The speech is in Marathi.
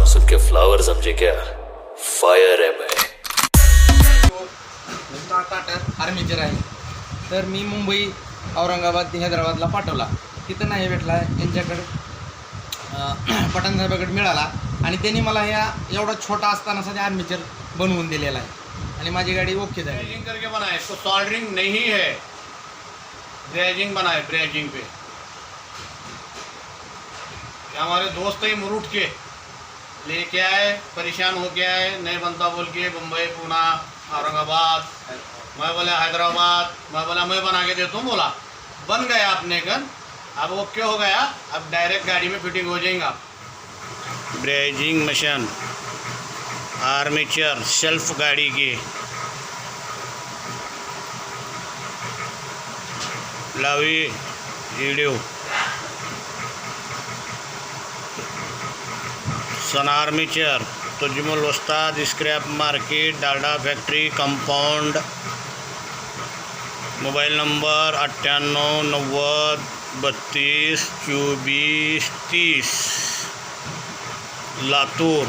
नाम सुन के फ्लावर समझे क्या? फायर है मैं. आर्मीचर आहे. तर मी मुंबई औरंगाबाद हैदराबादला पाठवला. तिथं नाही भेटला यांच्याकडे पठाण साहेबाकडे मिळाला आणि त्यांनी मला ह्या एवढा छोटा असताना सध्या आर्मीचर बनवून दिलेला आहे आणि माझी गाडी ओके झाली. ब्रेजिंग करके बनाए, इसको सॉल्डरिंग नहीं है, ब्रेजिंग बनाए. ब्रेजिंग पे हमारे दोस्त ही मुरुट के लेके आए, परेशान हो के आए, नहीं बनता बोल के मुंबई पुणे औरंगाबाद. मैं बोला हैदराबाद, मैं बोला मैं बना के देता हूँ. बोला बन गया अपने गन, अब ओके हो गया, अब डायरेक्ट गाड़ी में फिटिंग हो जाएगा. ब्रेजिंग मशीन आर्मेचर शेल्फ गाड़ी की लावी video Sun armature Tajumul Ustad scrap market Dalda factory compound. Mobile number 98 90 32 24 30 Latur.